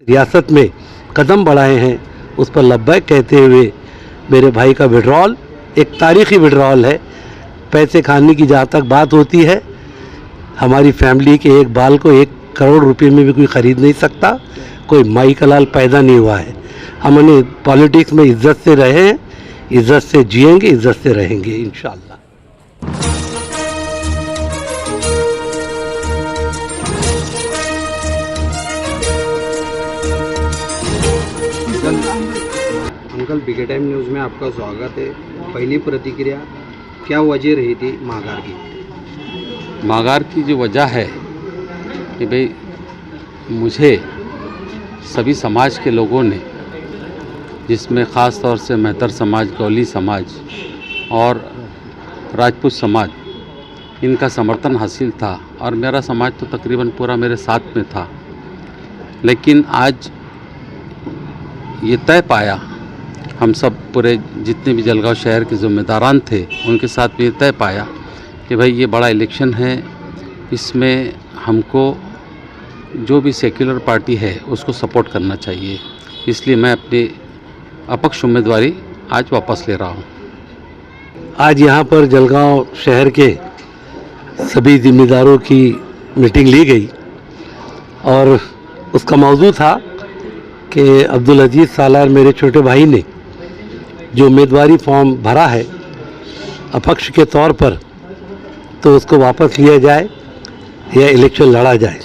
रियासत में कदम बढ़ाए हैं उस पर लब्बैक कहते हुए मेरे भाई का विड्रॉल एक तारीखी विड्रॉल है। पैसे खाने की जहाँ तक बात होती है, हमारी फैमिली के एक बाल को 1 करोड़ रुपए में भी कोई ख़रीद नहीं सकता। कोई माई का लाल पैदा नहीं हुआ है। हमने पॉलिटिक्स में इज्जत से रहे हैं, इज्जत से जिएंगे, इज्जत से रहेंगे इंशाअल्लाह। अंकल बिग टाइम न्यूज़ में आपका स्वागत है। पहली प्रतिक्रिया, क्या वजह रही थी माघार की? माघार की जो वजह है कि भाई मुझे सभी समाज के लोगों ने, जिसमें ख़ास तौर से मेहतर समाज, गौली समाज और राजपूत समाज, इनका समर्थन हासिल था और मेरा समाज तो तकरीबन पूरा मेरे साथ में था। लेकिन आज ये तय पाया, हम सब पूरे जितने भी जलगांव शहर के ज़िम्मेदारान थे उनके साथ भी तय पाया कि भाई ये बड़ा इलेक्शन है, इसमें हमको जो भी सेक्युलर पार्टी है उसको सपोर्ट करना चाहिए। इसलिए मैं अपनी अपक्ष उम्मीदवारी आज वापस ले रहा हूँ। आज यहाँ पर जलगांव शहर के सभी ज़िम्मेदारों की मीटिंग ली गई और उसका मौजू था कि अब्दुल अजीज़ सालार मेरे छोटे भाई ने जो उम्मीदवारी फॉर्म भरा है अपक्ष के तौर पर, तो उसको वापस लिया जाए या इलेक्शन लड़ा जाए।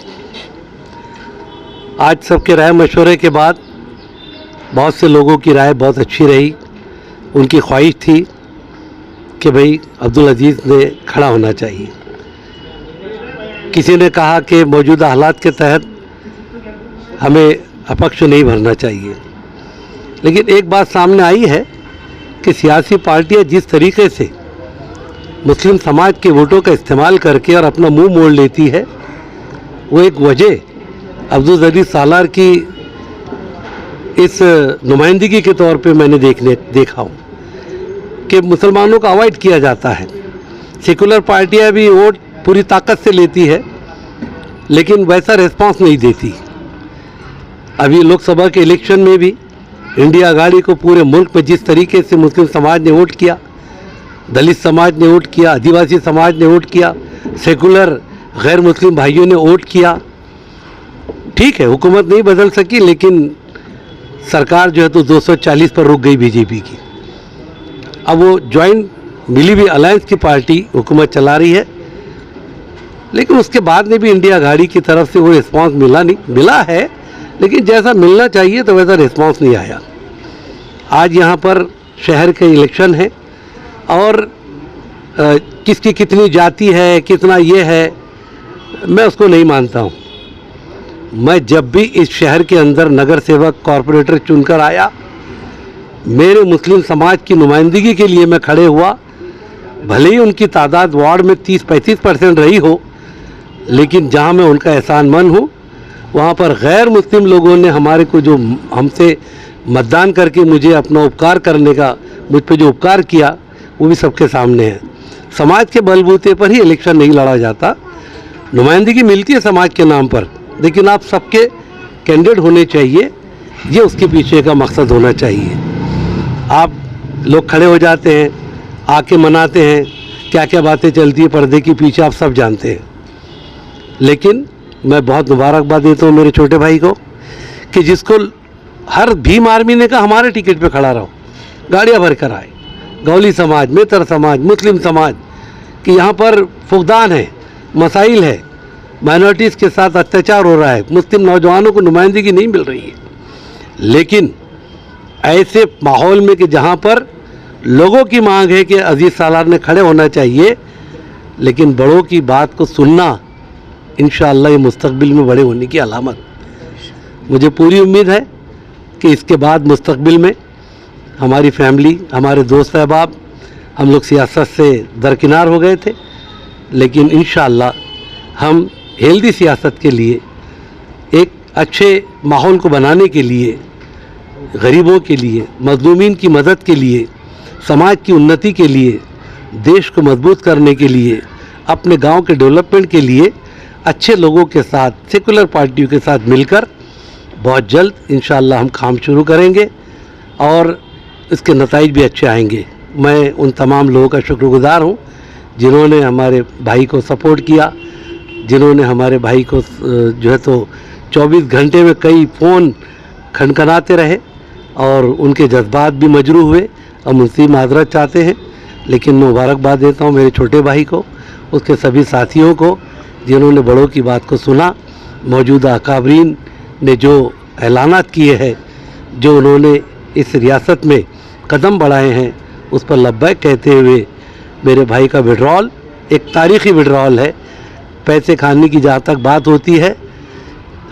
आज सबके राय मशवरे के बाद बहुत से लोगों की राय बहुत अच्छी रही। उनकी ख्वाहिश थी कि भाई अब्दुल अजीज़ ने खड़ा होना चाहिए। किसी ने कहा कि मौजूदा हालात के तहत हमें अपक्ष नहीं भरना चाहिए। लेकिन एक बात सामने आई है कि सियासी पार्टियां जिस तरीके से मुस्लिम समाज के वोटों का इस्तेमाल करके और अपना मुंह मोड़ लेती है, वो एक वजह अब्दुल अजीज़ सालार की इस नुमाइंदगी के तौर पे मैंने देखा हूँ कि मुसलमानों को अवॉइड किया जाता है। सेकुलर पार्टियां भी वोट पूरी ताकत से लेती है लेकिन वैसा रिस्पांस नहीं देती। अभी लोकसभा के इलेक्शन में भी इंडिया आघाड़ी को पूरे मुल्क में जिस तरीके से मुस्लिम समाज ने वोट किया, दलित समाज ने वोट किया, आदिवासी समाज ने वोट किया, सेकुलर गैर मुस्लिम भाइयों ने वोट किया। ठीक है, हुकूमत नहीं बदल सकी लेकिन सरकार जो है तो 240 पर रुक गई बीजेपी की। अब वो ज्वाइंट मिली हुई अलायंस की पार्टी हुकूमत चला रही है, लेकिन उसके बाद में भी इंडिया आघाड़ी की तरफ से वो रिस्पांस मिला है लेकिन जैसा मिलना चाहिए तो वैसा रिस्पांस नहीं आया। आज यहाँ पर शहर के इलेक्शन है और किसकी कितनी जाति है, कितना ये है, मैं उसको नहीं मानता हूँ। मैं जब भी इस शहर के अंदर नगर सेवक कॉरपोरेटर चुनकर आया, मेरे मुस्लिम समाज की नुमाइंदगी के लिए मैं खड़े हुआ। भले ही उनकी तादाद वार्ड में 30-35% रही हो, लेकिन जहाँ मैं उनका एहसानमंद हूँ, वहाँ पर गैर मुस्लिम लोगों ने हमारे को जो हमसे मतदान करके मुझे अपना उपकार करने का, मुझ पर जो उपकार किया, वो भी सबके सामने है। समाज के बलबूते पर ही इलेक्शन नहीं लड़ा जाता। नुमाइंदगी मिलती है समाज के नाम पर, लेकिन आप सबके कैंडिडेट होने चाहिए, ये उसके पीछे का मकसद होना चाहिए। आप लोग खड़े हो जाते हैं, आके मनाते हैं, क्या क्या बातें चलती है पर्दे के पीछे आप सब जानते हैं। लेकिन मैं बहुत मुबारकबाद देता हूँ मेरे छोटे भाई को कि जिसको हर भीम आर्मी ने कहा हमारे टिकट पे खड़ा रहो, गाड़ियाँ भर कर आए। गौली समाज, मेहतर समाज, मुस्लिम समाज कि यहाँ पर फुकदान है, मसाइल है, माइनॉरिटीज़ के साथ अत्याचार हो रहा है, मुस्लिम नौजवानों को नुमाइंदगी नहीं मिल रही है। लेकिन ऐसे माहौल में कि जहाँ पर लोगों की मांग है कि अजीज़ सालार ने खड़े होना चाहिए, लेकिन बड़ों की बात को सुनना इंशाअल्लाह ये मुस्तकबिल में बड़े होने की अलामत। मुझे पूरी उम्मीद है कि इसके बाद मुस्तकबिल में हमारी फैमिली, हमारे दोस्त अहबाब, हम लोग सियासत से दरकिनार हो गए थे, लेकिन इंशाअल्लाह हम हेल्दी सियासत के लिए, एक अच्छे माहौल को बनाने के लिए, गरीबों के लिए, मज़लूमीन की मदद के लिए, समाज की उन्नति के लिए, देश को मजबूत करने के लिए, अपने गांव के डेवलपमेंट के लिए अच्छे लोगों के साथ, सेकुलर पार्टियों के साथ मिलकर बहुत जल्द इंशाअल्लाह हम काम शुरू करेंगे और इसके नताइज भी अच्छे आएंगे। मैं उन तमाम लोगों का शुक्रगुजार हूँ जिन्होंने हमारे भाई को सपोर्ट किया, जिन्होंने हमारे भाई को जो है तो 24 घंटे में कई फ़ोन खनखनाते रहे और उनके जज्बात भी मजरूह हुए। हम उनसे माजरत चाहते हैं, लेकिन मैं मुबारकबाद देता हूँ मेरे छोटे भाई को, उसके सभी साथियों को जिन्होंने बड़ों की बात को सुना। मौजूदा अकाबरीन ने जो ऐलानात किए हैं, जो उन्होंने इस रियासत में कदम बढ़ाए हैं, उस पर लब्बैक कहते हुए मेरे भाई का विड्रॉल एक तारीख़ी विड्रॉल है। पैसे खाने की जहाँ तक बात होती है,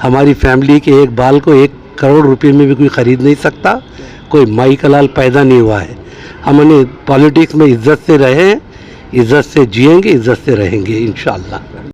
हमारी फैमिली के एक बाल को 1 करोड़ रुपए में भी कोई ख़रीद नहीं सकता। कोई माई का लाल पैदा नहीं हुआ है। हमने पॉलिटिक्स में इज़्ज़त से रहे हैं, इज़्ज़त से जिएंगे, इज़्ज़त से रहेंगे इंशाअल्लाह।